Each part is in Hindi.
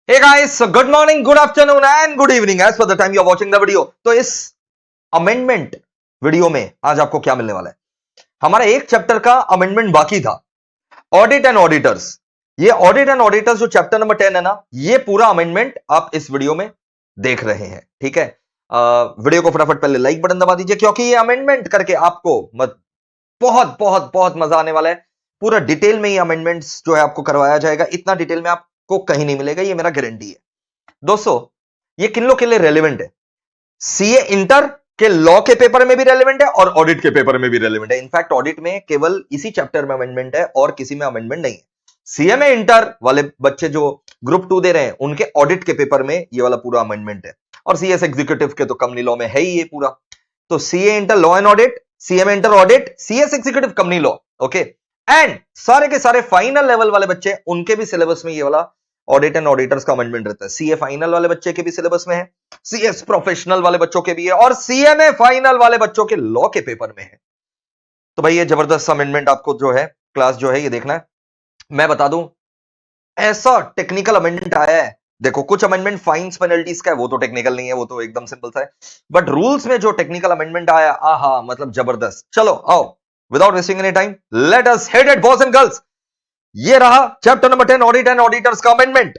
Hey guys, so good morning, good afternoon and good evening as per the time you are watching the video। तो इस अमेंडमेंट वीडियो में आज आपको क्या मिलने वाला है। हमारा एक चैप्टर का अमेंडमेंट बाकी था, ऑडिट एंड ऑडिटर्स। ये ऑडिट एंड ऑडिटर्स जो चैप्टर नंबर 10 है ना, ये पूरा अमेंडमेंट आप इस वीडियो में देख रहे हैं। ठीक है, वीडियो को फटाफट पहले लाइक बटन दबा दीजिए क्योंकि ये अमेंडमेंट करके आपको बहुत बहुत बहुत मजा आने वाला है। पूरा डिटेल में ये अमेंडमेंट्स जो है आपको करवाया जाएगा। इतना डिटेल में आपको कहीं नहीं मिलेगा, ये मेरा गारंटी है। दोस्तों, ये किन लोग के लिए रेलेवेंट है? सीए इंटर के लॉ के पेपर में भी रेलेवेंट है और ऑडिट के पेपर में भी रेलेवेंट है। इनफैक्ट ऑडिट में केवल इसी चैप्टर में अमेंडमेंट है और किसी में अमेंडमेंट नहीं है। सीए में इंटर वाले बच्चे जो ग्रुप 2 दे रहे हैं, उनके ऑडिट के पेपर में ये वाला पूरा अमेंडमेंट है। और सीएस एग्जीक्यूटिव के तो कंपनी लॉ में है ही ये पूरा। तो CA inter law and audit, CA में inter audit, CS executive company law, okay. And सारे के सारे फाइनल लेवल वाले बच्चे, उनके भी सिलेबस में ये वाला ऑडिट एंड ऑडिटर्स का अमेंडमेंट रहता है। सीए फाइनल वाले बच्चे के भी सिलेबस में है, सीएस प्रोफेशनल वाले बच्चों के भी है और सीएमए फाइनल वाले बच्चों के लॉ के पेपर में है। तो भाई ये जबरदस्त अमेंडमेंट आपको जो है क्लास जो है ये देखना है। मैं बता दूं, ऐसा टेक्निकल अमेंडमेंट आया है। देखो, कुछ अमेंडमेंट फाइन्स पेनल्टीज का है, वो तो टेक्निकल नहीं है, वो तो एकदम सिंपल सा है। बट रूल्स में जो टेक्निकल अमेंडमेंट आया, आहा, मतलब जबरदस्त। चलो आओ, without wasting any time, let us hit it boys and girls. ये रहा chapter number 10 audit and auditors का अमेंडमेंट।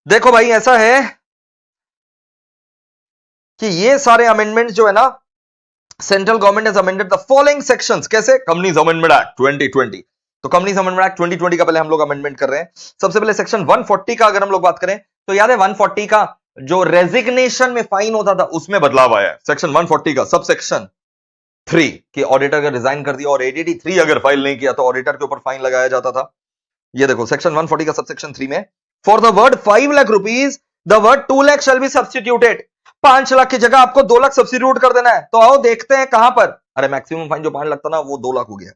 देखो भाई, ऐसा है कि ये सारे अमेंडमेंट्स जो है ना, central government has amended the following sections. कैसे? Companies amendment act 2020। तो कंपनीज अमेंडमेंट एक्ट 2020 का पहले हम लोग अमेंडमेंट कर रहे हैं। सबसे पहले सेक्शन 140 का अगर हम लोग बात करें तो याद है 140 का जो रेजिग्नेशन में फाइन होता था, उसमें बदलाव आया है। सेक्शन 140 का सब सेक्शन 3 कि ऑडिटर अगर रिजाइन कर दिया और एडीडी 3 अगर फाइल नहीं किया तो ऑडिटर के ऊपर फाइन लगाया जाता था। ये देखो सेक्शन 140 का सब सेक्शन 3 में, for the word 5 lakh rupees the word 2 lakh shall be substituted. 5 lakh की जगह आपको 2 लाख सब्स्टिट्यूट कर देना है। तो आओ देखते हैं कहां पर। अरे मैक्सिमम फाइन जो 5 लाख था ना, वो 2 लाख हो गया।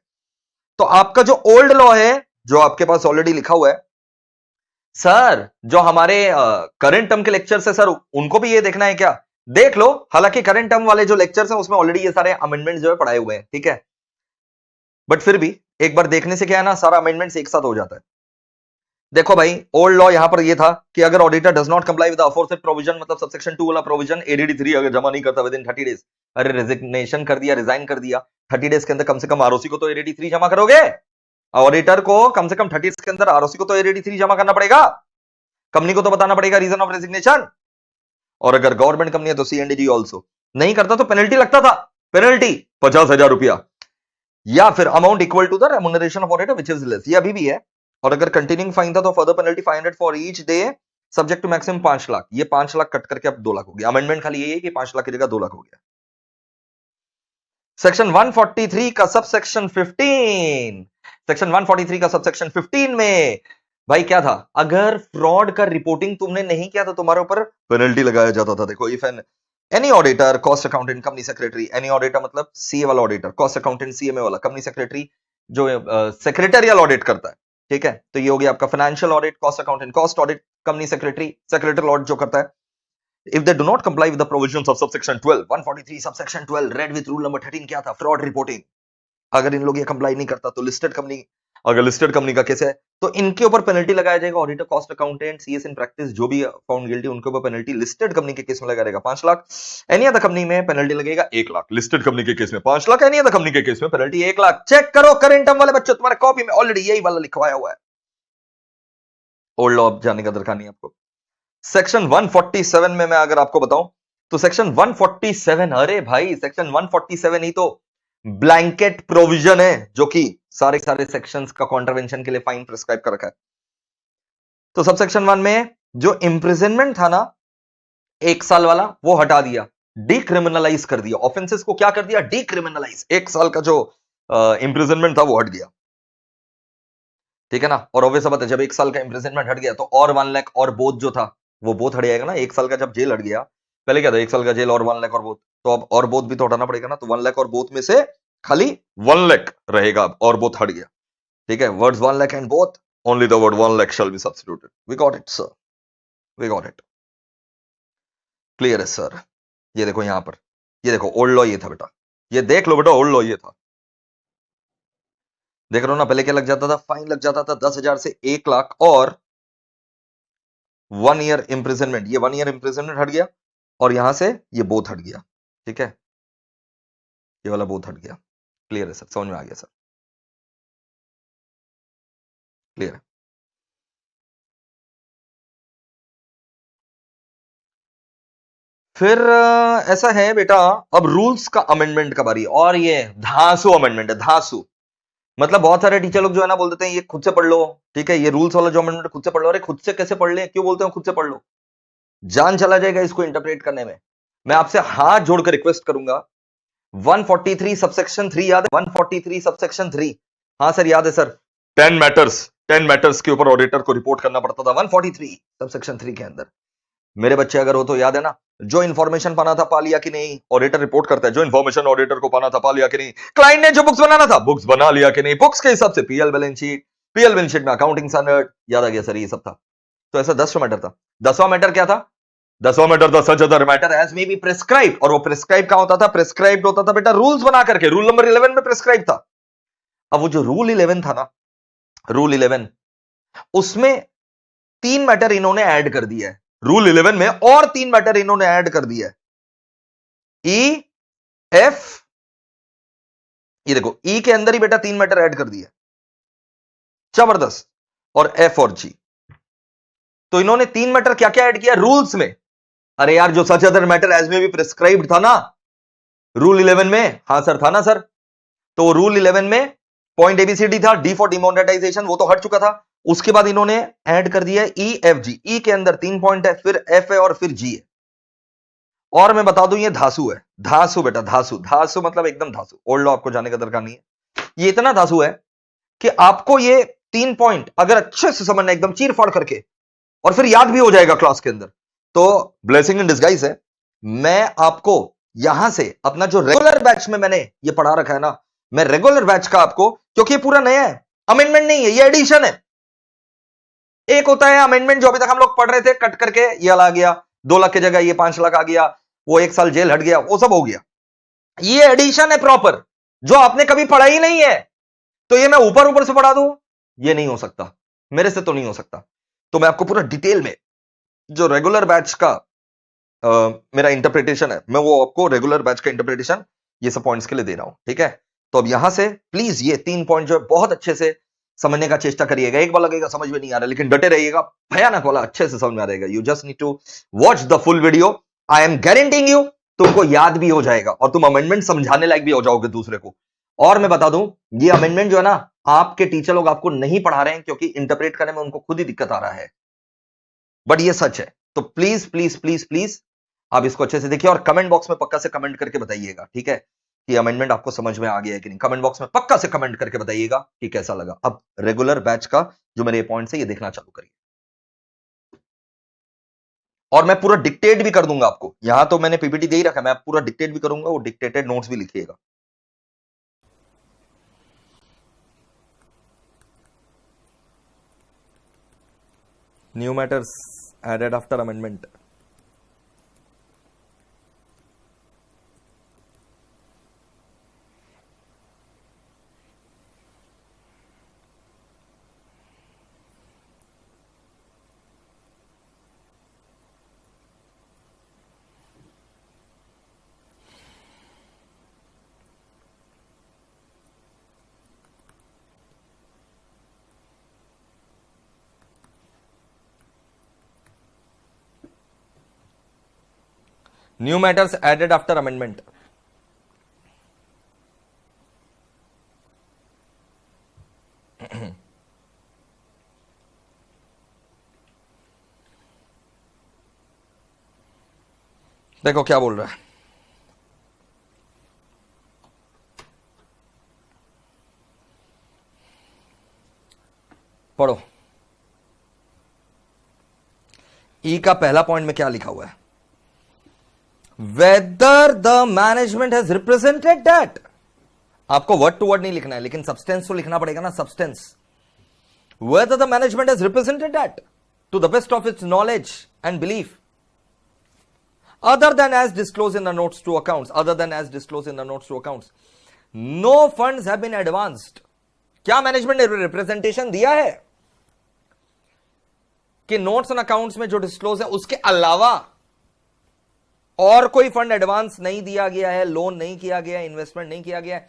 तो आपका जो ओल्ड लॉ है, जो आपके पास ऑलरेडी लिखा हुआ है, सर जो हमारे करंट टर्म के लेक्चर्स है सर, उनको भी ये देखना है क्या? देख लो। हालांकि करंट टर्म वाले जो लेक्चर्स हैं उसमें ऑलरेडी ये सारे अमेंडमेंट जो है पढ़ाए हुए हैं, ठीक है। बट फिर भी एक बार देखने से क्या है ना, सारा अमेंडमेंट एक साथ हो जाता है। देखो भाई, ओल्ड लॉ यहां पर ये था कि अगर auditor does not comply with the aforesaid provision, मतलब सबसेक्शन 2 वाला प्रोविजन, एडीडी 3 अगर जमा नहीं करता विद इन 30 डेज। अरे रेजिग्नेशन कर दिया, रिजाइन कर दिया, 30 डेज के अंदर कम से कम आरओसी को तो एडीडी 3 जमा करोगे। ऑडिटर को कम से कम 30 डेज के अंदर आरओसी को तो एडीडी 3 जमा करना पड़ेगा। कंपनी को तो बताना पड़ेगा रीजन ऑफ रेजिग्नेशन। और अगर गवर्नमेंट कंपनी है तो सीएनडीजी ऑल्सो। नहीं करता तो पेनल्टी लगता था। पेनल्टी 50,000 रुपया या फिर amount equal to the remuneration of auditor which is less. ये अभी भी है। और अगर कंटिन्यूइंग फाइन था तो further penalty 500 for each day, subject to maximum 5 lakh. ये 5 लाख कट करके अब 2 लाख हो गया। अमेंडमेंट खाली यही है कि 5 लाख की जगह 2 लाख हो गया। सेक्शन 143 का सब सेक्शन 15, सेक्शन 143 का सब सेक्शन 15 में भाई क्या था? अगर फ्रॉड का रिपोर्टिंग तुमने नहीं किया तो तुम्हारे ऊपर पेनल्टी लगाया जाता था। देखो, if any auditor, cost accountant, company secretary, any auditor मतलब सीए वाला ऑडिटर, कॉस्ट अकाउंटेंट सीएमए वाला, कंपनी सेक्रेटरी जो सेक्रेटरियल ऑडिट करता है, ठीक है। तो ये हो गया आपका financial audit, cost accountant cost audit, company secretary secretarial audit जो करता है। If they do not comply with the provisions of subsection 12, 143 subsection 12 read with rule number 13 क्या था? fraud reporting। अगर इन लोग ये कंप्लाई नहीं करता तो लिस्टेड कंपनी, अगर लिस्टेड कंपनी का केस है तो इनके ऊपर पेनल्टी लगाया जाएगा। Auditor, cost accountant, CS in practice जो भी फाउंड गिल्टी, उनके ऊपर पेनल्टी लिस्टेड कंपनी के केस में लगाएगा 5 लाख। एनी अदर कंपनी में पेनल्टी लगेगा 1 लाख। लिस्टेड कंपनी के केस में 5 लाख, एनी अदर कंपनी के केस में पेनल्टी 1 लाख। चेक करो करंट टर्म वाले बच्चों, तुम्हारे कॉपी में ऑलरेडी यही वाला लिखवाया हुआ है। ओल्ड लॉ जाने का दरकार नहीं आपको। सेक्शन 147 में मैं अगर आपको बताऊं तो सेक्शन 147, अरे भाई सेक्शन 147 ही तो ब्लैंकेट प्रोविजन है जो कि सारे सारे सेक्शंस का कॉन्ट्रवेंशन के लिए फाइन प्रिस्क्राइब कर रखा है। तो सब सेक्शन 1 में जो इंप्रिजनमेंट था ना 1 साल वाला, वो हटा दिया, डिक्रिमिनलाइज कर दिया। ऑफेंसेस को क्या कर दिया? डिक्रिमिनलाइज। 1 साल का जो इंप्रिजनमेंट था वो हट गया, ठीक है ना। और ऑब्वियस बात है, जब 1 साल का इंप्रिजनमेंट हट गया तो और 1 लाख और बोथ जो था वो बोथ हट जाएगा ना। 1 साल का जब जेल हट गया, पहले क्या था? 1 साल का जेल और 1 लाख और बोथ, तो अब और बोथ भी तो हटाना पड़ेगा ना। तो 1 लाख और बोथ में से खाली 1 लाख रहेगा और बोथ हट गया, ठीक है। Words 1 lakh and both, only the word 1 lakh shall be substituted. We got it sir, we got it. Clear है सर। ये देखो यहां पर, ये देखो ओल्ड लॉ ये था बेटा, ये देख लो बेटा, ओल्ड लॉ ये था। देख रहे हो ना, पहले क्या लग जाता था? फाइन लग जाता था 10,000 से 1 लाख और 1 ईयर इंप्रिजनमेंट, ये 1 ईयर इंप्रिजनमेंट हट गया और यहां से ये बोथ हट गया, ठीक है, ये वाला बोथ हट गया। क्लियर है सर, समझ में आ गया सर, क्लियर है। फिर ऐसा है बेटा, अब रूल्स का अमेंडमेंट का बारी, और ये धांसू अमेंडमेंट है, धांसू मतलब बहुत सारे टीचर लोग जो है ना बोल देते हैं ये खुद से पढ़ लो, ठीक है, ये रूल्स वाला जो अमेंडमेंट खुद से पढ़ लो। अरे खुद से कैसे पढ़ ले, क्यों बोलते हो खुद से पढ़ लो, जान चला जाएगा इसको इंटरप्रेट करने में। मैं आपसे हाथ जोड़कर रिक्वेस्ट करूंगा, 143 सबसेक्शन 3 याद है, 143 सबसेक्शन 3, हाँ सर याद है सर, 10 मैटर्स के ऊपर ऑडिटर को रिपोर्ट करना पड़ता था 143 सबसेक्शन 3 के अंदर। मेरे बच्चे अगर हो तो याद है ना, जो इन्फॉर्मेशन पाना था पा लिया कि नहीं, ऑडिटर रिपोर्ट करता है, जो इन्फॉर्मेशन ऑडिटर को पाना था पा लिया कि नहीं, क्लाइंट ने जो बुक्स बनाना था बुक्स बना लिया कि नहीं, बुक्स के हिसाब से PL balance sheet, PL balance sheet में अकाउंटिंग स्टैंडर्ड, याद आ गया सर, ये सब था। तो ऐसा 10 मैटर था। 10वां मैटर क्या था? 10वां मैटर था such other matter as may be prescribe, और वो प्रिस्क्राइब क्या होता था? प्रिस्क्राइब होता था बेटा रूल्स बना करके, रूल नंबर 11 में प्रिस्क्राइब था। अब वो जो रूल 11 था ना, रूल 11 उसमें 3 मैटर इन्होंने ऐड कर दिया है रूल 11 में, और 3 मैटर इन्होंने ऐड कर दिया है, ई एफ, ये देखो ई के अंदर ही बेटा 3 मैटर ऐड कर दिया, जबरदस्त, और एफ और जी। तो इन्होंने 3 मैटर क्या क्या ऐड किया रूल्स में? अरे यार जो सच अदर मैटर एज में भी प्रिस्क्राइब्ड था ना रूल 11 में, हाँ सर था ना सर, तो रूल 11 में पॉइंट एबीसीडी था, डी फॉर डिमोनेटाइजेशन वो तो हट चुका था, उसके बाद इन्होंने ऐड कर दिया ई एफ जी। ई के अंदर 3 पॉइंट है, फिर एफ है और फिर जी है। और मैं बता दूं ये धासु है, धासु बेटा, धासु, धासु मतलब एकदम धासु, ओल्ड लॉ आपको जाने का दरकार नहीं है। ये इतना धासु है कि आपको ये 3 पॉइंट अगर अच्छे से समझना एकदम चीर फाड़ करके, और फिर याद भी हो जाएगा क्लास के अंदर, तो ब्लेसिंग इन डिस्गाइज है। मैं आपको यहां से अपना जो रेगुलर बैच में मैंने ये पढ़ा रखा है ना, मैं रेगुलर बैच का आपको, क्योंकि ये पूरा नया है, अमेंडमेंट नहीं है, ये एडिशन है। एक होता है अमेंडमेंट जो अभी तक हम लोग पढ़ रहे थे, कट करके ये आ गया, 2 लाख की जगह ये 5 लाख आ गया, वो 1 साल जेल हट गया, वो सब हो गया। ये एडिशन है प्रॉपर, जो आपने कभी पढ़ा ही नहीं है। तो ये मैं ऊपर ऊपर से पढ़ा दूं, ये नहीं हो सकता, मेरे से तो नहीं हो सकता। तो मैं आपको पूरा डिटेल में जो रेगुलर बैच का मेरा इंटरप्रिटेशन है, मैं वो आपको रेगुलर बैच का इंटरप्रिटेशन ये सब पॉइंट्स के लिए दे रहा हूं, ठीक है। तो अब यहां से प्लीज ये 3 पॉइंट जो है बहुत अच्छे से समझने का चेष्टा करिएगा। एक बार लगेगा समझ में नहीं आ रहा, लेकिन डटे रहिएगा, भयानक वाला अच्छे से समझ में आ रहेगा। You just need to watch the full video, I am guaranteeing you तुमको याद भी हो जाएगा और तुम अमेंडमेंट समझाने लायक भी हो जाओगे दूसरे को। और मैं बता दूं, ये अमेंडमेंट जो है ना, आपके टीचर लोग आपको नहीं पढ़ा रहे हैं क्योंकि इंटरप्रेट करने में उनको खुद ही दिक्कत आ रहा है, बट ये सच है। तो प्लीज प्लीज प्लीज प्लीज आप इसको अच्छे से देखिए, और कमेंट बॉक्स में पक्का से कमेंट करके बताइएगा, ठीक है, कि अमेंडमेंट आपको समझ में आ गया है कि नहीं। कमेंट बॉक्स में पक्का से कमेंट करके बताइएगा कि कैसा लगा। अब रेगुलर बैच का जो मेरे पॉइंट्स है ये देखना चालू करिए, और मैं पूरा डिक्टेट भी कर दूंगा आपको। यहां तो मैंने पीपीटी दे ही रखा है, मैं पूरा डिक्टेट भी करूंगा, वो डिक्टेटेड नोट्स भी लिखिएगा। New matters added after amendment. New matters added after amendment. देखो क्या बोल रहा है, पढ़ो। ई का पहला पॉइंट में क्या लिखा हुआ है? Whether the management has represented that, आपको वर्ड टू वर्ड नहीं लिखना है, लेकिन सब्सटेंस तो लिखना पड़ेगा ना, substance. Whether the management has represented that to the best of its knowledge and belief, other than as disclosed in the notes to accounts, other than as disclosed in the notes to accounts, no funds have been advanced. क्या मैनेजमेंट ने रिप्रेजेंटेशन दिया है? कि नोट्स एंड अकाउंट्स में जो डिस्क्लोज है उसके अलावा और कोई फंड एडवांस नहीं दिया गया है, लोन नहीं किया गया है, इन्वेस्टमेंट नहीं किया गया है,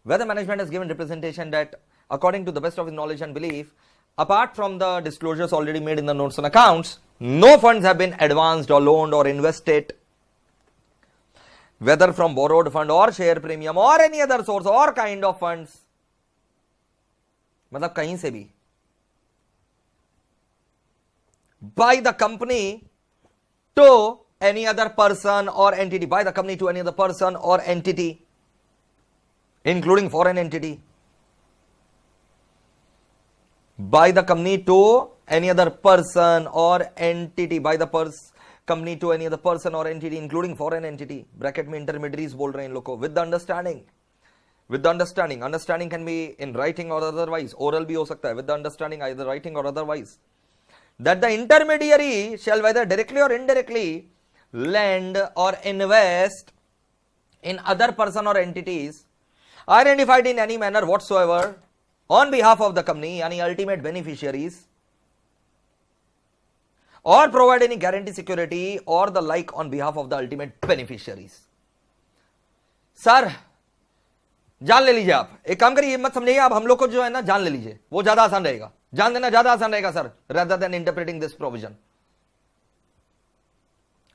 whether management has given representation that according to the best of his knowledge and belief, apart from the disclosures already made in the notes and accounts, no funds have been advanced or loaned or invested, whether from borrowed fund or share premium or any other source or kind of funds, मतलब कहीं से भी, by the company to any other person or entity, by the company to any other person or entity, including foreign entity, by the company to any other person or entity, by the company to any other person or entity, including foreign entity, bracket में intermediaries बोल रहे हैं इन लोग को, with the understanding, understanding can be in writing or otherwise, oral भी हो सकता है, with the understanding either writing or otherwise, that the intermediary shall whether directly or indirectly lend or invest in other person or entities identified in any manner whatsoever on behalf of the company, any ultimate beneficiaries, or provide any guarantee security or the like on behalf of the ultimate beneficiaries. Sir जान ले लीजिए, आप एक काम करिए, मत समझिए, आप हम लोग को जो है ना जान ले लीजिए, वो ज्यादा आसान रहेगा, जान देना ज्यादा आसान रहेगा sir, rather than interpreting this provision.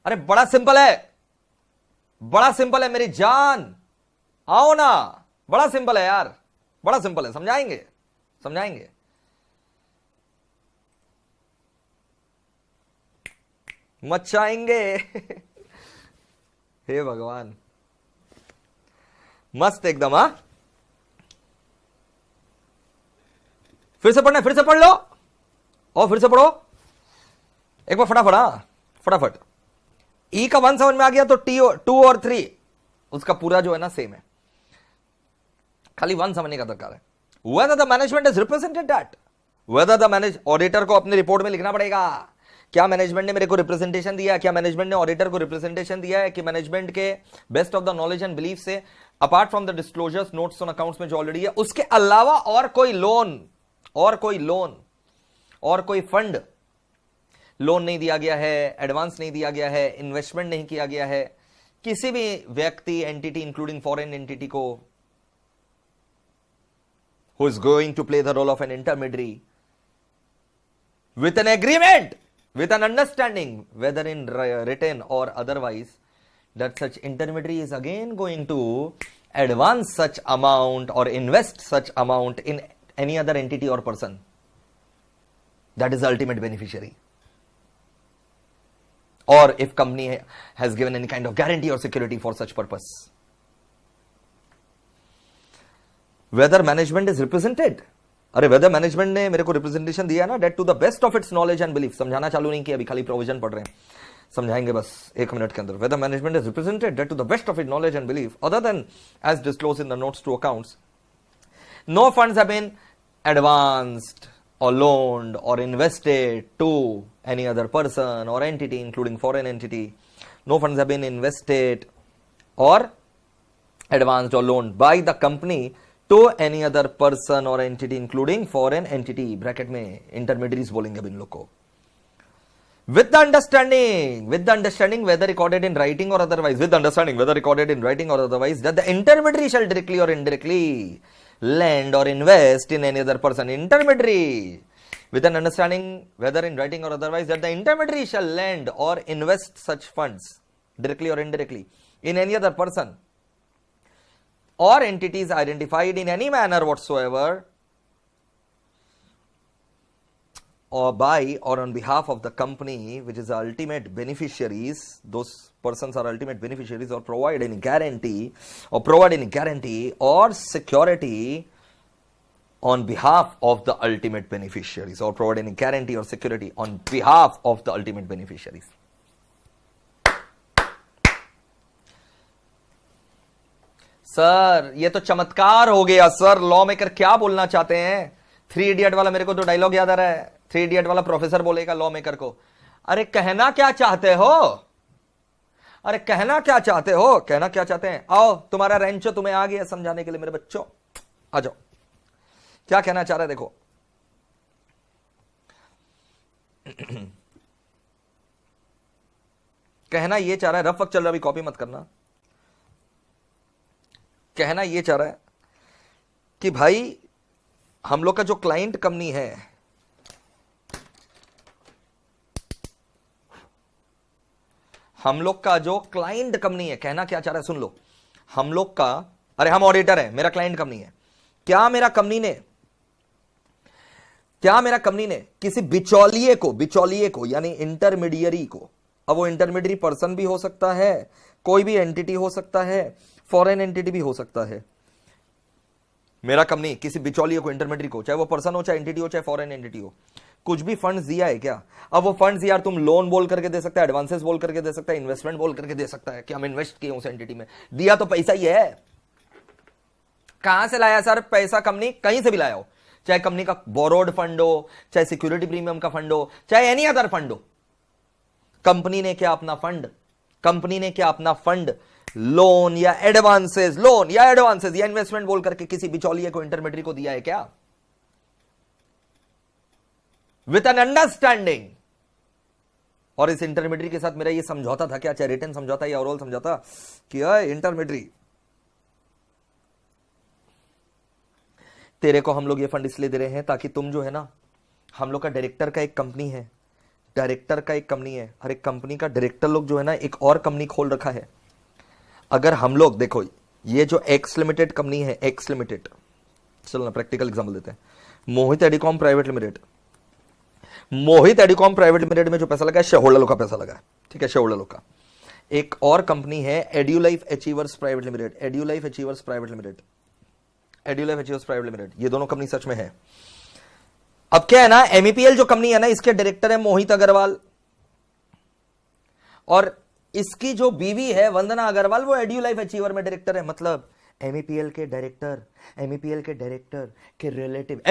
अरे बड़ा सिंपल है, बड़ा सिंपल है मेरी जान, आओ ना, बड़ा सिंपल है यार, बड़ा सिंपल है, समझाएंगे समझाएंगे. मचाएंगे हे भगवान, मस्त एकदम. हा फिर से पढ़ना, फिर से पढ़ लो और फिर से पढ़ो एक बार फटाफट. हाँ फटाफट. ई का 1 समझ में आ गया तो टी 2 और 3 उसका पूरा जो है ना सेम है, खाली 1 समझने का दरकार है. Whether the management has represented that, whether the auditor को अपनी रिपोर्ट में लिखना पड़ेगा, क्या मैनेजमेंट ने मेरे को रिप्रेजेंटेशन दिया है, क्या मैनेजमेंट ने ऑडिटर को रिप्रेजेंटेशन दिया है कि मैनेजमेंट के best of the knowledge and belief से apart from the disclosures notes on accounts में जो ऑलरेडी है उसके अलावा और कोई लोन और कोई फंड लोन नहीं दिया गया है, एडवांस नहीं दिया गया है, इन्वेस्टमेंट नहीं किया गया है किसी भी व्यक्ति, एंटिटी इंक्लूडिंग फॉरेन एंटिटी को, who is going to play the role of an intermediary with an agreement, with an understanding, whether in written or otherwise, that such intermediary is again going to advance such amount or invest such amount in any other entity or person. That is the ultimate beneficiary. Or if company has given any kind of guarantee or security for such purpose. Whether management is represented, अरे whether management ने मेरे को representation दिया है ना, that to the best of its knowledge and belief, समझाना चालू नहीं किया अभी, खाली प्रोविजन पढ़ रहे हैं, समझाएंगे बस 1 मिनट के अंदर. whether management is represented, that to the best of its knowledge and belief, other than as disclosed in the notes to accounts, no funds have been advanced or loaned or invested to any other person or entity including foreign entity. No funds have been invested or advanced or loaned by the company to any other person or entity including foreign entity, bracket में intermediaries बोलेंगे अब इन लोग को. With the understanding whether recorded in writing or otherwise, with the understanding whether recorded in writing or otherwise, that the intermediary shall directly or indirectly lend or invest in any other person. Intermediary, with an understanding whether in writing or otherwise, that the intermediary shall lend or invest such funds directly or indirectly in any other person or entities identified in any manner whatsoever, or by or on behalf of the company which is the ultimate beneficiaries, those persons are ultimate beneficiaries, or provide any guarantee or security on behalf of the ultimate beneficiaries, or provide any guarantee or security on behalf of the ultimate beneficiaries. Sir ये तो चमत्कार हो गया सर, लॉ मेकर क्या बोलना चाहते हैं? 3 इडियट वाला मेरे को तो डायलॉग याद आ रहा है, 3 इडियट वाला प्रोफेसर बोलेगा लॉ मेकर को, अरे कहना क्या चाहते हो, अरे कहना क्या चाहते हो, कहना क्या चाहते हैं, आओ तुम्हारा रेंचो तुम्हें आ गया समझाने के लिए, मेरे बच्चों आ जाओ, क्या कहना चाह रहे देखो. कहना ये चाह रहा है, रफ वक्त चल रहा, अभी कॉपी मत करना। कहना ये चाह रहा है कि भाई हम लोग का जो क्लाइंट कंपनी है, हम लोग का जो क्लाइंट कंपनी है, कहना क्या चाह रहा है सुन लो, हम लोग का, अरे हम ऑडिटर है, मेरा क्लाइंट कंपनी है, क्या मेरा कंपनी ने किसी बिचौलिए को यानी इंटरमीडियरी को, अब वो इंटरमीडियरी पर्सन भी हो सकता है, कोई भी एंटिटी हो सकता है, फॉरेन एंटिटी भी हो सकता है, मेरा कंपनी किसी बिचौलिए को, इंटरमीडियरी को, चाहे वो पर्सन हो, चाहे एंटिटी हो, चाहे फॉरेन एंटिटी हो, कुछ भी फंड्स दिया है क्या? अब वो फंड्स यार तुम लोन बोल करके दे सकता है, एडवांसेस बोल करके दे सकता है, इन्वेस्टमेंट बोल करके दे सकता है कि हम इन्वेस्ट किए उस एंटिटी में, दिया तो पैसा ही है। कहां से लाया सर पैसा? कंपनी कहीं से भी लाया हो, चाहे कंपनी का बोरोड फंड हो, चाहे सिक्योरिटी प्रीमियम का फंड हो, चाहे एनी अदर फंड हो, कंपनी ने क्या अपना फंड लोन या एडवांसेस या इन्वेस्टमेंट बोल करके किसी बिचौलिए को, इंटरमीडियरी को दिया है क्या? With an understanding. और इस इंटरमीडियरी के साथ मेरा ये समझौता था क्या, चाहे रिटन समझौता या ओरल समझौता, कि इंटरमीडियरी तेरे को हम लोग ये फंड इसलिए दे रहे हैं ताकि तुम जो है ना, हम लोग का डायरेक्टर का एक कंपनी है, और एक कंपनी का डायरेक्टर लोग जो है ना एक और कंपनी खोल रखा है। अगर हम लोग देखो, ये जो एक्स लिमिटेड कंपनी है, एक्स लिमिटेड, चलो ना प्रैक्टिकल एग्जांपल देते हैं, मोहित एडिकॉम प्राइवेट लिमिटेड में जो पैसा लगा है, शेयर होल्डर लोग का पैसा लगा है, ठीक है, शेयर होल्डर लोग का। एक और कंपनी है एड्यूलाइफ अचीवर्स प्राइवेट लिमिटेड, ये दोनों कंपनी सच में है। अब क्या है ना, एमईपीएल जो कंपनी है ना, इसके डायरेक्टर है मोहित अग्रवाल, और इसकी जो बीवी है वंदना अग्रवाल, वो एड्यूलाइफ अचीवर में डायरेक्टर है। मतलब एमईपीएल के डायरेक्टर के रिलेटिव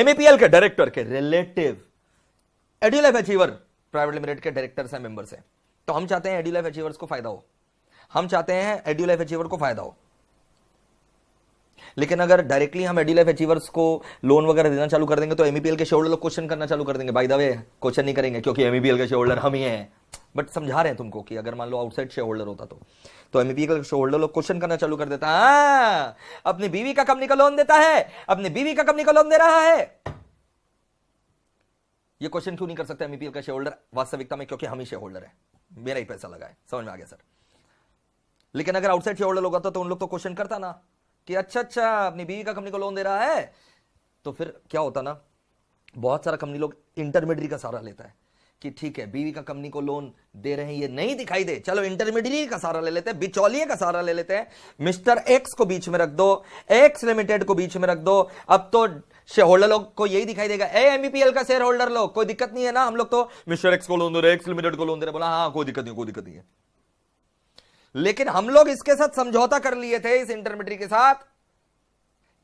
एड्यूलाइफ अचीवर प्राइवेट लिमिटेड के डायरेक्टर्स हैं, मेंबर्स हैं। तो हम चाहते हैं एड्यूलाइफ अचीवर्स को फायदा हो, लेकिन अगर डायरेक्टली हम एड्यूलाइफ अचीवर्स को लोन वगैरह देना चालू कर देंगे तो एमईपीएल के शेयर होल्डर लोग क्वेश्चन करना चालू कर देंगे। बाय द वे क्वेश्चन नहीं करेंगे क्योंकि एमईपीएल के शेयर होल्डर हम ही हैं, बट समझा रहे हैं तुमको कि अगर मान लो आउटसाइड शेयर होल्डर होता तो एमईपीएल का शेयर होल्डर लोग क्वेश्चन करना चालू कर देता, अपनी बीवी का कंपनी का लोन देता है, अपनी बीवी का कंपनी का लोन दे रहा है, ये क्वेश्चन क्यों नहीं कर सकता एमईपीएल का शेयर होल्डर वास्तविकता में? क्योंकि हम ही शेयर होल्डर है, मेरा ही पैसा लगा है। समझ में आ गया सर? लेकिन अगर आउटसाइड शेयर होल्डर लोग होता तो उन लोग तो क्वेश्चन करता ना कि अच्छा अपनी बीवी का कंपनी को लोन दे रहा है, तो फिर क्या होता ना, बहुत सारा कंपनी लोग इंटरमीडियरी का सहारा लेता है कि ठीक है बीवी का कंपनी को लोन दे रहे हैं, ये नहीं दिखाई दे, चलो इंटरमीडियरी का सहारा ले लेते हैं, बिचौलिए का सहारा ले लेते हैं, मिस्टर एक्स को बीच में रख दो, एक्स लिमिटेड को बीच में रख दो। अब तो शेयर होल्डर लोग को यही दिखाई देगा, एमईपीएल का शेयर होल्डर लोग, कोई दिक्कत नहीं है ना, हम लोग तो मिस्टर एक्स को लोन दे रहे, एक्स लिमिटेड को लोन दे रहे, बोला हाँ कोई दिक्कत नहीं है। लेकिन हम लोग इसके साथ समझौता कर लिए थे, इस इंटरमीडियरी के साथ,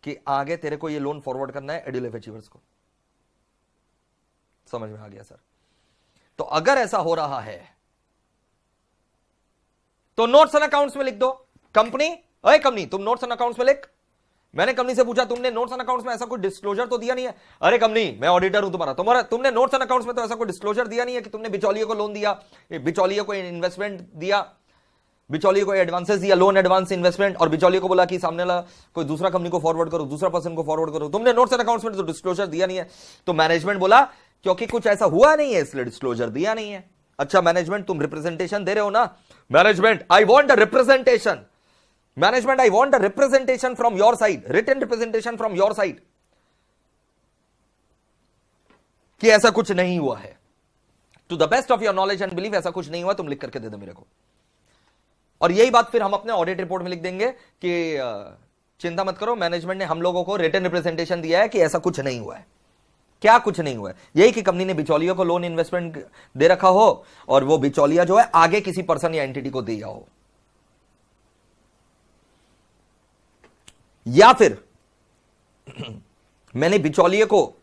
कि आगे तेरे को ये लोन फॉरवर्ड करना है एड्यूलाइफ अचीवर्स को। समझ में आ गया सर? तो अगर ऐसा हो रहा है तो नोट्स एंड अकाउंट्स में लिख दो, कंपनी तुम नोट्स एंड अकाउंट्स में लिख। मैंने कंपनी से पूछा तुमने नोट्स एंड अकाउंट्स में ऐसा कोई डिस्क्लोजर तो दिया नहीं है? अरे कंपनी मैं ऑडिटर हूं तुम्हारा, तुमने नोट्स एंड अकाउंट्स में तो ऐसा कोई डिस्क्लोजर दिया नहीं है कि तुमने बिचौलिए को लोन दिया, बिचौलिए को इन्वेस्टमेंट दिया, बिचौलिए को एडवांसेस दिया, लोन एडवांस इन्वेस्टमेंट, और बिचौलिए को बोला कि सामने वाला कोई दूसरा कंपनी को फॉरवर्ड करो, दूसरा पर्सन को फॉरवर्ड करो। तुमने नोट्स एंड अकाउंट्स में तो डिस्क्लोजर दिया नहीं है। तो मैनेजमेंट बोला क्योंकि कुछ ऐसा हुआ नहीं है इसलिए डिस्क्लोजर दिया नहीं है। अच्छा मैनेजमेंट तुम रिप्रेजेंटेशन दे रहे हो ना, management I want a representation from your side, written representation from your side कि ऐसा कुछ नहीं हुआ है, to the best of your knowledge and belief ऐसा कुछ नहीं हुआ, तुम लिख करके दे दो मेरे को। और यही बात फिर हम अपने ऑडिट रिपोर्ट में लिख देंगे कि चिंता मत करो, मैनेजमेंट ने हम लोगों को रिटन रिप्रेजेंटेशन दिया है कि ऐसा कुछ नहीं हुआ है। क्या कुछ नहीं हुआ है? यही कि कंपनी ने बिचौलियों को लोन इन्वेस्टमेंट दे रखा हो और वो बिचौलिया जो है आगे किसी पर्सन या एंटिटी को दिया हो, या फिर मैंने बिचौलिए को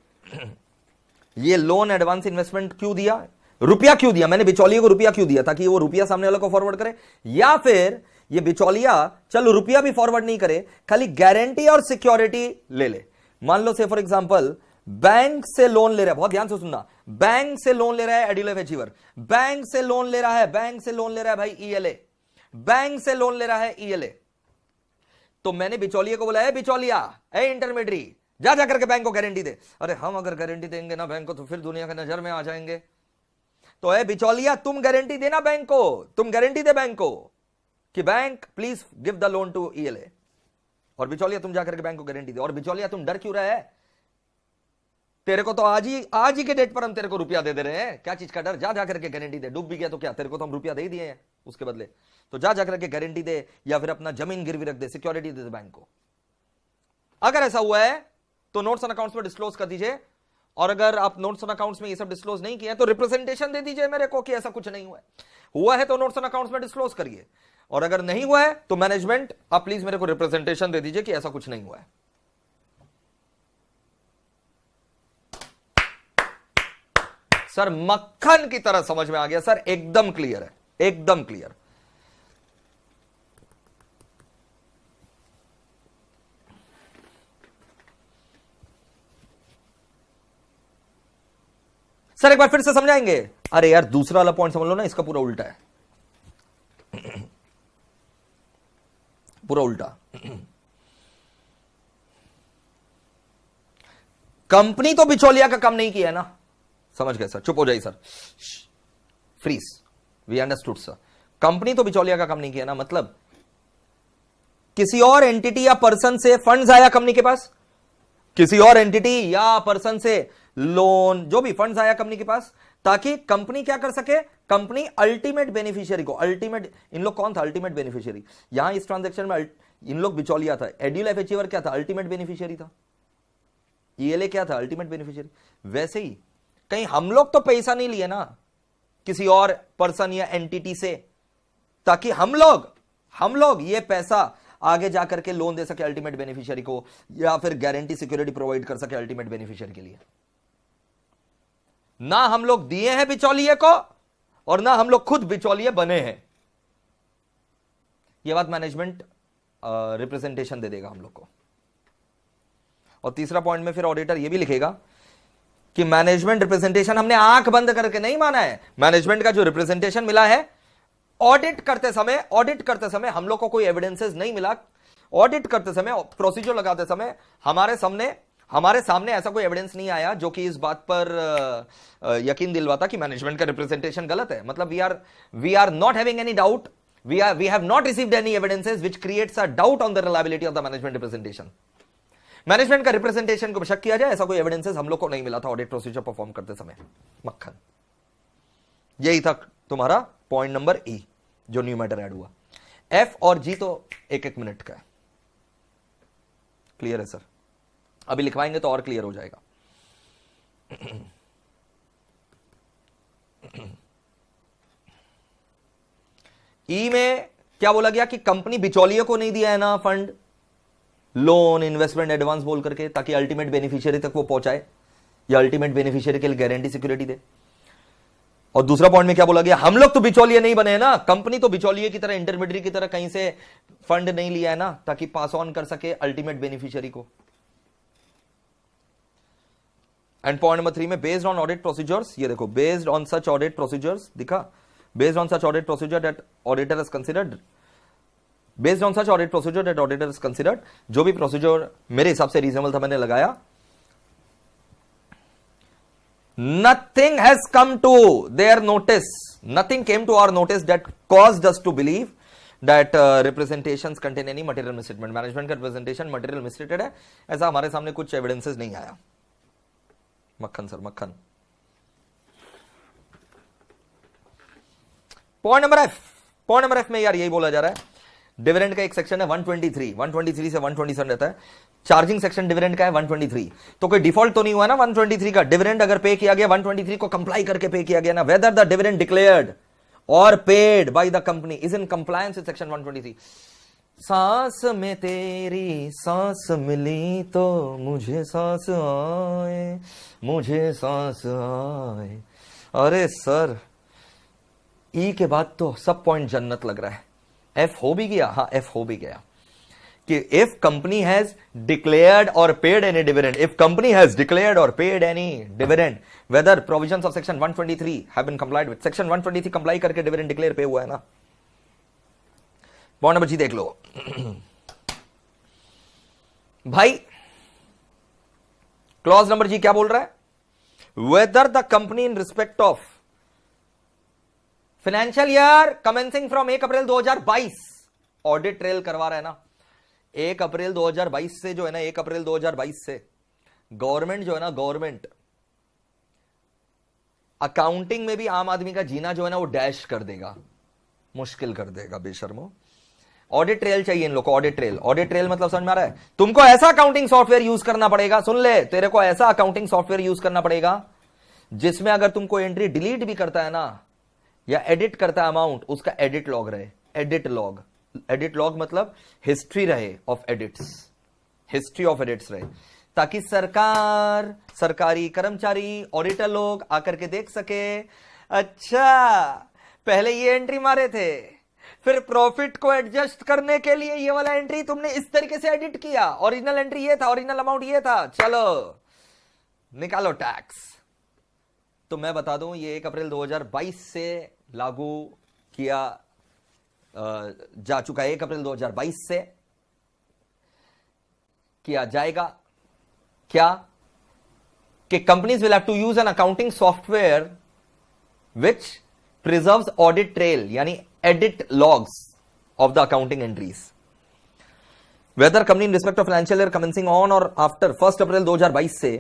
ये लोन एडवांस इन्वेस्टमेंट क्यों दिया, रुपया क्यों दिया, मैंने बिचौलिए को रुपया क्यों दिया, ताकि वो रुपया सामने वाले को फॉरवर्ड करे, या फिर ये बिचौलिया चलो रुपया भी फॉरवर्ड नहीं करे, खाली गारंटी और सिक्योरिटी ले ले। मान लो से फॉर एग्जांपल बैंक से लोन ले रहा है, बहुत ध्यान से सुनना, बैंक से लोन ले रहा है एड्यूल अचीवर, बैंक से लोन ले रहा है, बैंक से लोन ले रहा है भाई ईएलए, बैंक से लोन ले रहा है ईएलए। तो मैंने बिचौलिए को बोला है, बिचौलिया ए इंटरमीडियरी, जा जाकर के बैंक को गारंटी दे। अरे हम अगर गारंटी देंगे ना बैंक को तो फिर दुनिया के नजर में आ जाएंगे। तो ए बिचौलिया तुम गारंटी देना बैंक को, तुम गारंटी दे बैंक को कि bank please give the loan to ELA. और बिचौलिया तुम जाकर के बैंक को गारंटी दे। और बिचौलिया तुम डर क्यों रहा है? तेरे को तो आज ही के डेट पर हम तेरे को रुपया दे रहे हैं, क्या चीज का डर? जा जाकर के गारंटी दे। डूब भी गया तो क्या, तेरे को तो हम रुपया दे ही दिए हैं उसके बदले। तो जा जाकर के गारंटी दे या फिर अपना जमीन गिरवी रख दे, सिक्योरिटी दे दे बैंक को। अगर ऐसा हुआ है तो नोट्स एंड अकाउंट्स में डिस्क्लोज कर दीजिए। और अगर आप नोट्स एंड अकाउंट्स में ये सब डिस्क्लोज नहीं किया तो रिप्रेजेंटेशन दे दीजिए मेरे को कि ऐसा कुछ नहीं हुआ है। हुआ है तो नोट्स एंड अकाउंट्स में डिस्क्लोज करिए, और अगर नहीं हुआ है तो मैनेजमेंट आप प्लीज मेरे को रिप्रेजेंटेशन दे दीजिए कि ऐसा कुछ नहीं हुआ है। सर मक्खन की तरह समझ में आ गया सर, एकदम क्लियर है, एकदम क्लियर। सर एक बार फिर से समझाएंगे? अरे यार दूसरा वाला पॉइंट समझ लो ना, इसका पूरा उल्टा है, पूरा उल्टा। कंपनी तो बिचौलिया का काम नहीं किया है ना, समझ गए सर? चुप हो जाइए sir, freeze, we understood sir. Company तो बिचौलिया का काम नहीं किया ना, मतलब किसी और एंटिटी या पर्सन से फंड्स आया कंपनी के पास, किसी और एंटिटी या पर्सन से लोन, जो भी फंड्स आया कंपनी के पास, ताकि कंपनी क्या कर सके, कंपनी अल्टीमेट बेनिफिशियरी को, अल्टीमेट, इन लोग कौन था अल्टीमेट बेनिफिशियरी? यहां इस ट्रांजैक्शन में इन लोग बिचौलिया था, एड्यूल अचीवर क्या था, अल्टीमेट बेनिफिशियरी था, ईएलए क्या था, अल्टीमेट बेनिफिशियरी। वैसे ही कहीं हम लोग तो पैसा नहीं लिए ना किसी और पर्सन या एंटिटी से, ताकि हम लोग ये पैसा आगे जाकर के लोन दे सके अल्टीमेट बेनिफिशियरी को, या फिर गारंटी सिक्योरिटी प्रोवाइड कर सके अल्टीमेट बेनिफिशियरी के लिए। ना हम लोग दिए हैं बिचौलिए को, और ना हम लोग खुद बिचौलिए बने हैं। यह बात मैनेजमेंट रिप्रेजेंटेशन दे देगा हम लोग को। और तीसरा पॉइंट में फिर ऑडिटर यह भी लिखेगा कि मैनेजमेंट रिप्रेजेंटेशन हमने आंख बंद करके नहीं माना है। मैनेजमेंट का जो रिप्रेजेंटेशन मिला है, ऑडिट करते समय हम लोग को कोई एविडेंसेस नहीं मिला। ऑडिट करते समय, प्रोसीजर लगाते समय हमारे सामने ऐसा कोई एविडेंस नहीं आया जो कि इस बात पर यकीन दिलवाता कि मैनेजमेंट का रिप्रेजेंटेशन गलत है। मतलब we are not having any doubt, we have not received any evidences which creates a doubt on the reliability of the management representation. Management का रिप्रेजेंटेशन को शक किया जाए, ऐसा कोई एविडेंसेस हम लोग को नहीं मिला था ऑडिट प्रोसीजर परफॉर्म करते समय। मक्खन। यही था तुम्हारा पॉइंट नंबर ई, जो न्यू मैटर ऐड हुआ। एफ और जी तो एक एक मिनट का है। क्लियर है सर? अभी लिखवाएंगे तो और क्लियर हो जाएगा। ई में क्या बोला गया कि कंपनी बिचौलिए को नहीं दिया है ना फंड, लोन, इन्वेस्टमेंट, एडवांस बोल करके, ताकि अल्टीमेट बेनिफिशियरी तक वो पहुंचाए या अल्टीमेट बेनिफिशियरी के लिए गारंटी सिक्योरिटी दे। और दूसरा पॉइंट में क्या बोला गया, हम लोग तो बिचौलिए नहीं बने हैं ना, कंपनी तो बिचौलिए की तरह, इंटरमीडियरी की तरह कहीं से फंड नहीं लिया है ना, ताकि पास ऑन कर सके अल्टीमेट बेनिफिशियरी को। एंड पॉइंट नंबर 3 में बेस्ड ऑन ऑडिट प्रोसीजर्स, ये देखो, based on such audit procedures दिखा, based on such audit procedure that auditor has considered, based on such audit procedure that auditor has considered, जो भी प्रोसीजर मेरे हिसाब से रीजनेबल था मैंने लगाया। Nothing has come to their notice, nothing came to our notice that caused us to believe that representations contain any material misstatement. Management का representation material misstated है, ऐसा हमारे सामने कुछ evidences नहीं आया। मक्खन सर, मक्खन। पॉइंट नंबर एफ में यार यही बोला जा रहा है, डिविडेंड का एक सेक्शन है 123 से 127 रहता है, चार्जिंग सेक्शन डिविडेंड का है 123। तो कोई डिफॉल्ट तो नहीं हुआ ना 123 का? डिविडेंड अगर पे किया गया 123 को कंप्लाई करके पे किया गया ना, वेदर द डिविडेंड डिक्लेयर्ड और paid by the company is in compliance with section 123। सांस में तेरी सांस मिली तो मुझे सांस आए, मुझे सांस आए। अरे सर, ई के बाद तो सब पॉइंट जन्नत लग रहा है। एफ हो भी गया, हाँ एफ हो भी गया। कि इफ कंपनी हैज डिक्लेयर्ड और paid any dividend, if company has declared और paid any dividend, whether provisions of section 123 have been complied with. Section 123 comply करके डिविडेंड डिक्लेयर पे हुआ है ना। पॉइंट नंबर जी देख लो भाई, क्लॉज नंबर जी क्या बोल रहा है, whether the company in respect of financial year commencing from 1 April 2022 audit trail करवा रहा है ना। 1 अप्रैल 2022 से जो है ना, 1 अप्रैल 2022 से गवर्नमेंट जो है ना, गवर्नमेंट अकाउंटिंग में भी आम आदमी का जीना जो है ना वो डैश कर देगा, मुश्किल कर देगा बेशर्मो। ऑडिट ट्रेल चाहिए इन लोग को, ऑडिट ट्रेल। ऑडिट ट्रेल मतलब समझ में आ रहा है, तुमको ऐसा अकाउंटिंग सॉफ्टवेयर यूज करना पड़ेगा, सुन ले, तेरे को ऐसा अकाउंटिंग सॉफ्टवेयर यूज करना पड़ेगा जिसमें अगर तुमको एंट्री डिलीट भी करता है ना या एडिट करता है अमाउंट, उसका एडिट लॉग रहे। एडिट लॉग, एडिट लॉग मतलब हिस्ट्री रहे of edits, history of edits रहे, ताकि सरकार, सरकारी कर्मचारी, ऑडिटर लोग आकर के देख सके, अच्छा पहले ये एंट्री मारे थे, फिर प्रॉफिट को एडजस्ट करने के लिए ये वाला एंट्री तुमने इस तरीके से एडिट किया, ओरिजिनल एंट्री ये था, ओरिजिनल अमाउंट ये था, चलो निकालो टैक्स। तो मैं बता दूं ये 1 अप्रैल 2022 से लागू किया जा चुका है, 1 अप्रैल 2022 से किया जाएगा क्या, कि companies will have to use an accounting software which preserves audit trail यानी edit logs of the accounting entries. Whether company in respect of financial year commencing on और आफ्टर 1 अप्रैल 2022 से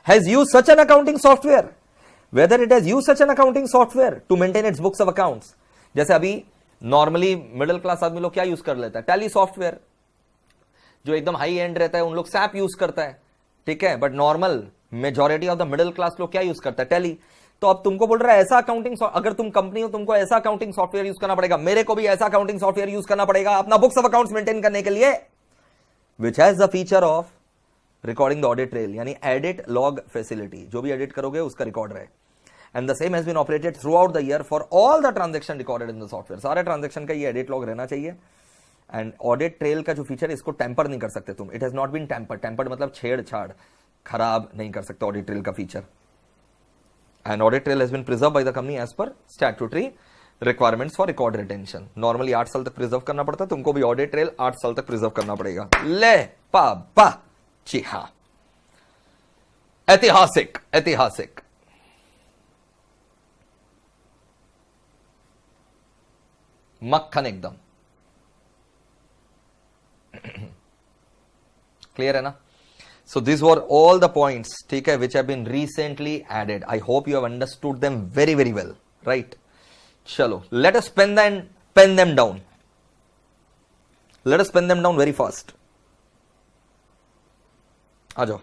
has used such an accounting software, whether it has used such an accounting software to maintain its books of accounts। जैसे अभी नॉर्मली मिडिल क्लास आदमी लोग क्या यूज कर लेता है, टैली सॉफ्टवेयर। जो एकदम हाई एंड रहता है उन लोग सैप यूज करता है, ठीक है, but normal majority of the middle class लोग क्या यूज करता है, टैली। तो अब तुमको बोल रहा है ऐसा अकाउंटिंग, अगर तुम कंपनी हो तुमको ऐसा अकाउंटिंग सॉफ्टवेयर यूज करना पड़ेगा, मेरे को भी ऐसा अकाउंटिंग सॉफ्टवेयर यूज करना पड़ेगा अपना बुक्स ऑफ अकाउंट्स मेंटेन करने के लिए, which has the feature of recording the audit trail यानी एडिट लॉग फैसिलिटी। जो भी एडिट करोगे उसका रिकॉर्ड रहे। And the same has been operated throughout the year for all the transaction recorded in the software। सारे ट्रांजेक्शन का ये एडिट लॉग रहना चाहिए। एंड ऑडिट ट्रेल का जो फीचर है इसको टेम्पर नहीं कर सकते तुम, it has not been temper, tempered मतलब छेड़छाड़, खराब नहीं कर सकते ऑडिट ट्रेल का feature. And audit trail has been preserve by the company as per statutory requirements for record retention. Normally 8 साल तक प्रिजर्व करना पड़ता है, तुमको भी ऑडिट ट्रेल 8 साल तक प्रिजर्व करना पड़ेगा। ले पा जी हाँ, ऐतिहासिक, ऐतिहासिक। मक्खन एकदम क्लियर है ना। So this were all the points, ठीक है, which have been recently added. I hope you have understood them very very well, right. चलो let us pen them down, let us pen them down very fast. आ जाओ।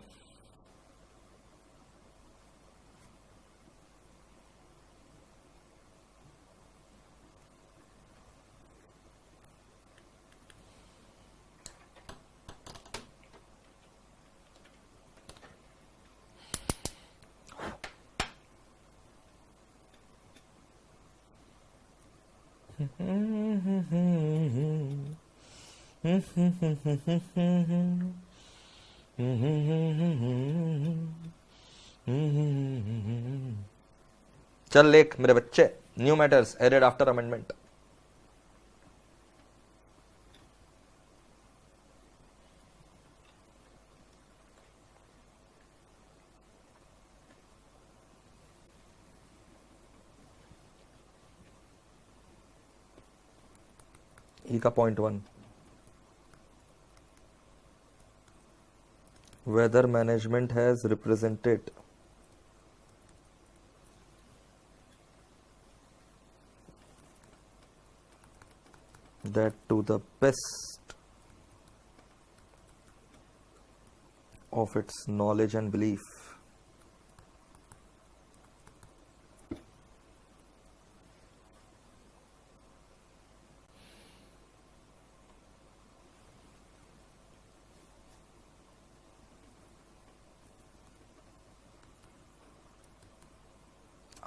चल लेख मेरे बच्चे, new matters added after amendment. E का point 1, whether management has represented that to the best of its knowledge and belief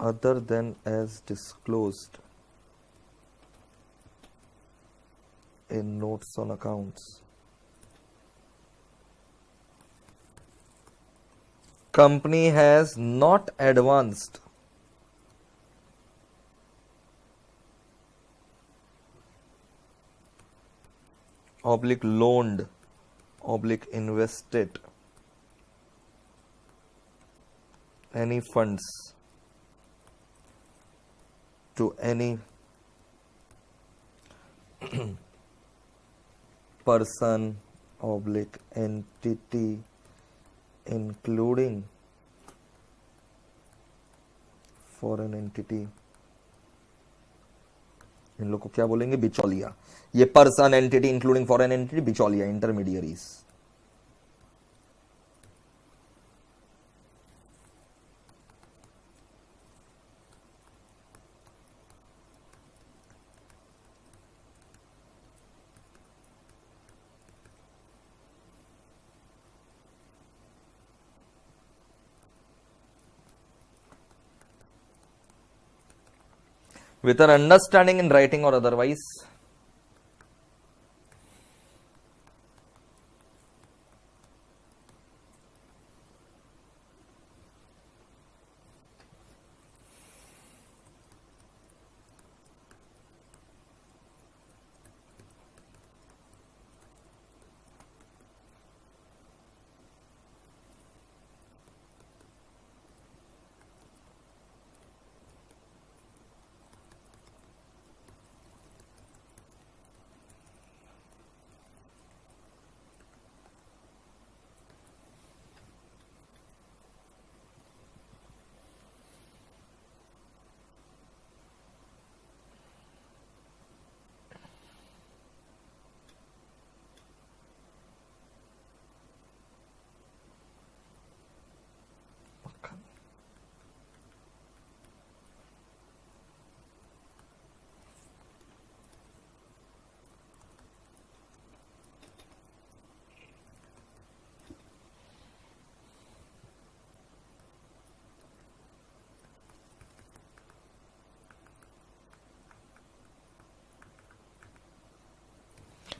other than as disclosed in notes on accounts company has not advanced oblique loaned oblique invested any funds to any person oblique entity including foreign entity. इन लोग को क्या बोलेंगे? बिचौलिया. ये person, entity including foreign entity, बिचौलिया, intermediaries. With an understanding in writing or otherwise,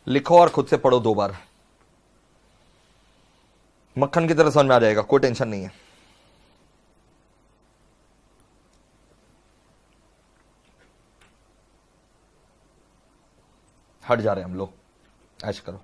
लिखो और खुद से पढ़ो 2 बार. मक्खन की तरह समझ में आ जाएगा, कोई टेंशन नहीं है. हट जा रहे हैं हम लोग, ऐश करो.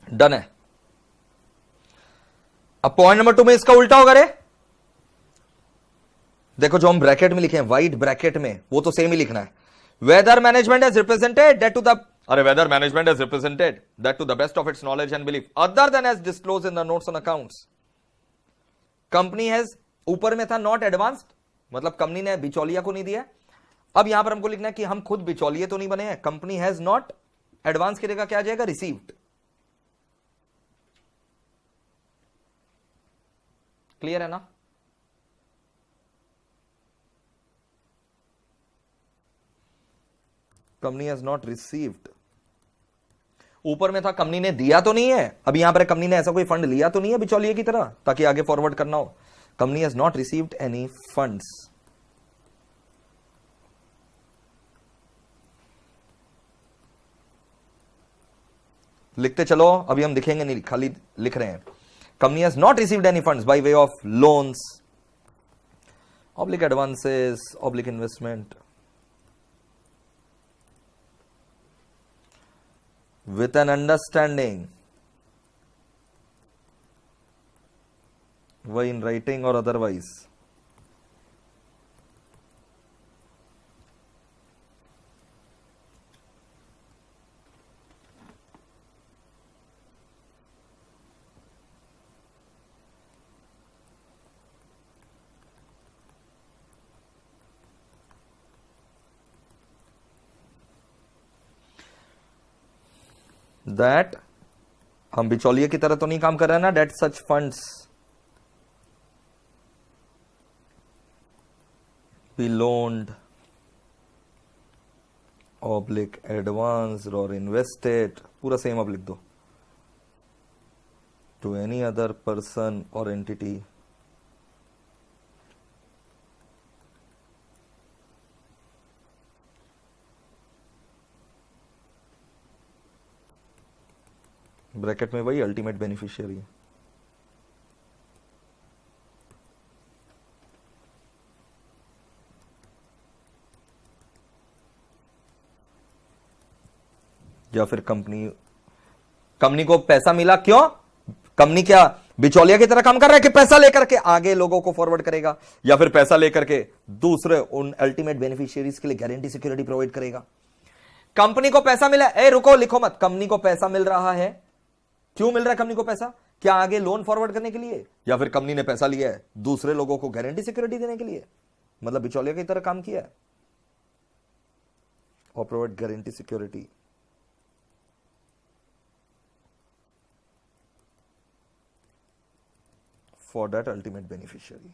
डन है. अब पॉइंट नंबर 2 में इसका उल्टा होगा रे. देखो जो हम ब्रैकेट में लिखे हैं, वाइट ब्रैकेट में, वो तो सेम ही लिखना है. Whether management has represented that to the whether management has represented that to the best of its knowledge and belief other than as disclose in the notes on accounts, company has ऊपर में था नॉट एडवांस्ड, मतलब कंपनी ने बिचौलिया को नहीं दिया। अब यहां पर हमको लिखना है कि हम खुद बिचौलिए तो नहीं बने हैं। कंपनी हैज नॉट एडवांस की जगह क्या आ जाएगा, रिसीव्ड। क्लियर है ना? कंपनी हैज नॉट रिसीव्ड, ऊपर में था कंपनी ने दिया तो नहीं है। अब यहां पर कंपनी ने ऐसा कोई फंड लिया तो नहीं है बिचौलिए की तरह ताकि आगे फॉरवर्ड करना हो। Company has not received any funds. लिखते चलो, अभी हम दिखेंगे नहीं, खाली लिख रहे हैं। Company has not received any funds by way of loans, oblique advances, oblique investment with an understanding, why in writing or otherwise, that हम बिचौलिए की तरह तो नहीं काम कर रहे हैं ना, that such funds be loaned, oblique advanced और इन्वेस्टेड, पूरा सेम अब लिख दो, टू एनी अदर पर्सन और एंटिटी ब्रैकेट में वही अल्टीमेट बेनिफिशियरी है। या फिर कंपनी को पैसा मिला, क्यों? कंपनी क्या बिचौलिया की तरह काम कर रहा है कि पैसा लेकर के आगे लोगों को फॉरवर्ड करेगा, या फिर पैसा लेकर के दूसरे उन अल्टीमेट बेनिफिशियरीज के लिए गारंटी सिक्योरिटी प्रोवाइड करेगा? कंपनी को पैसा मिला, ए रुको लिखो मत, कंपनी को पैसा मिल रहा है। क्यों मिल रहा है कंपनी को पैसा? क्या आगे लोन फॉरवर्ड करने के लिए, या फिर कंपनी ने पैसा लिया है दूसरे लोगों को गारंटी सिक्योरिटी देने के लिए? मतलब बिचौलिया की तरह काम किया है और provide guarantee security for that ultimate beneficiary.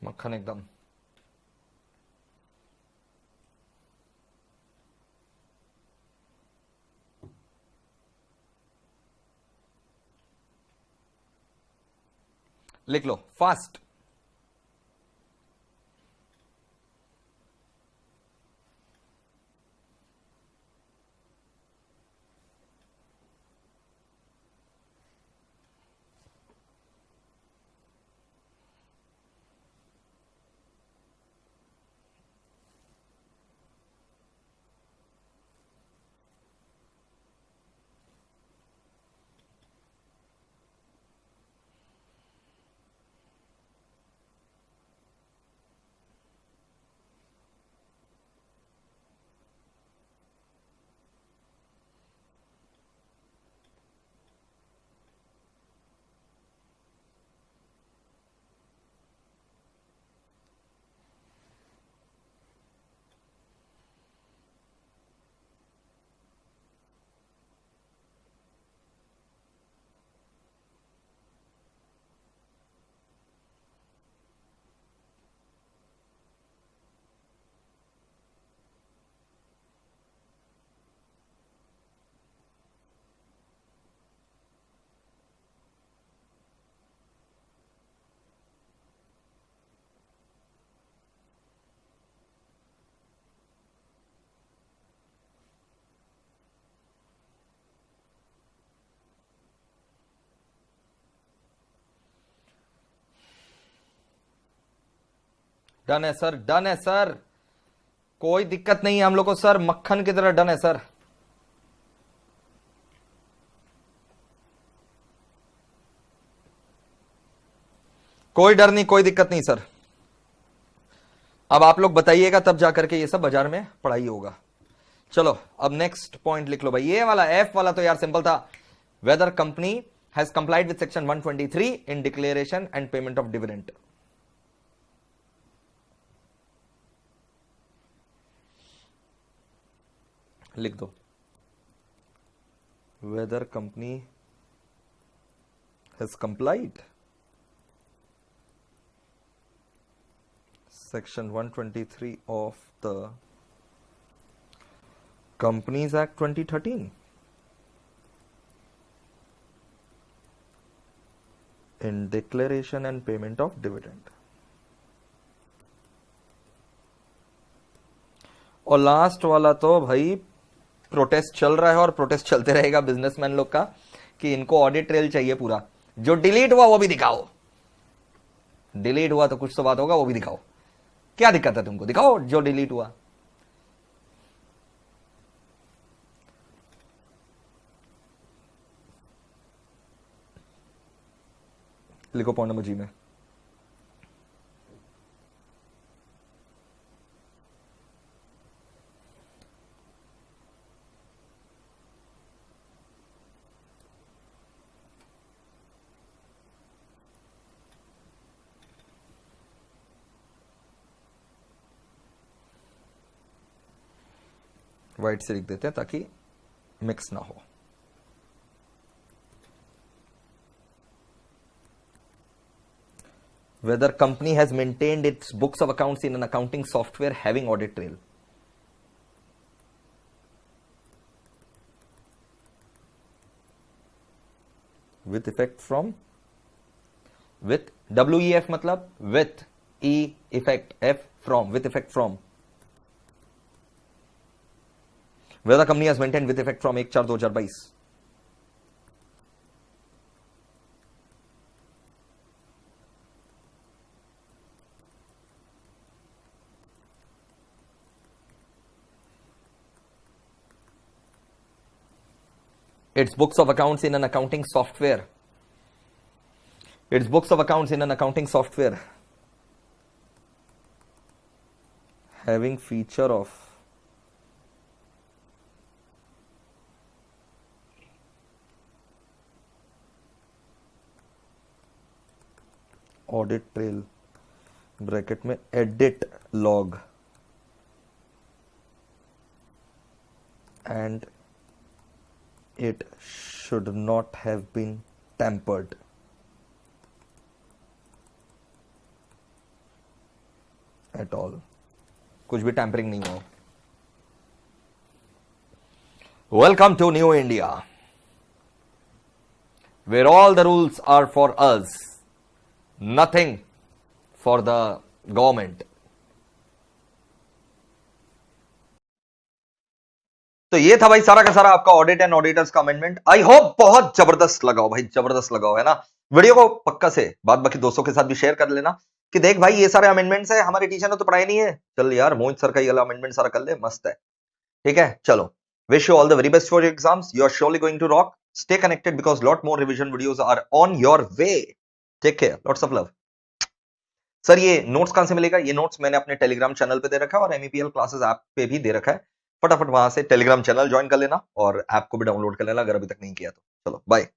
मक्खन एकदम। लिख लो फास्ट। डन है सर, डन है सर, कोई दिक्कत नहीं है हम लोग को सर, मक्खन की तरह डन है सर। कोई डर नहीं, कोई दिक्कत नहीं सर। अब आप लोग बताइएगा तब जाकर के ये सब बाजार में पढ़ाई होगा। चलो अब नेक्स्ट पॉइंट लिख लो भाई। ये वाला एफ वाला तो यार सिंपल था, weather company has complied with section 123 in declaration and payment of dividend. लिख दो, weather company has complied section 123 of the Companies Act 2013 in declaration and payment of dividend। और लास्ट वाला तो भाई प्रोटेस्ट चल रहा है और प्रोटेस्ट चलते रहेगा बिजनेसमैन लोग का कि इनको ऑडिट ट्रेल चाहिए पूरा, जो डिलीट हुआ वो भी दिखाओ। डिलीट हुआ तो कुछ तो बात होगा, वो भी दिखाओ। क्या दिक्कत है तुमको, दिखाओ जो डिलीट हुआ। लिखो पॉइंट नंबर जी में। व्हाइट से लिख देते हैं ताकि मिक्स ना हो। Whether company has maintained its books of accounts in an accounting software having audit trail। With effect from, with WEF मतलब with E effect F from, with effect from। Whether company has maintained with effect from 1/4/2022। Its books of accounts in an accounting software, its books of accounts in an accounting software having feature of audit trail bracket में edit log and it should not have been tampered। at all, कुछ भी टैंपरिंग नहीं हो। Welcome to new India where all the rules are for us, nothing for the government। तो ये था भाई सारा का सारा आपका ऑडिट एंड ऑडिटर्स का अमेंडमेंट। आई होप बहुत जबरदस्त लगाओ भाई, जबरदस्त लगाओ, है ना। वीडियो को पक्का से बाद बाकी दोस्तों के साथ भी शेयर कर लेना कि देख भाई ये सारे अमेंडमेंट्स है, हमारे टीचर ने तो पढ़ाई नहीं है, चल यार मोहित सर का ये वाला अमेंडमेंट सारा कर ले, मस्त है। ठीक है, चलो, wish you all the very best for your exams. You are surely going to rock. Stay connected because lot more revision videos are on your way. Take care, lots of love. Sir ये नोट्स कहां से मिलेगा? ये नोट्स मैंने अपने टेलीग्राम चैनल पे दे रखा है और MEPL क्लासेस ऐप पे भी दे रखा है। फटाफट वहां से टेलीग्राम चैनल ज्वाइन कर लेना और ऐप को भी डाउनलोड कर लेना अगर अभी तक नहीं किया तो। चलो बाय।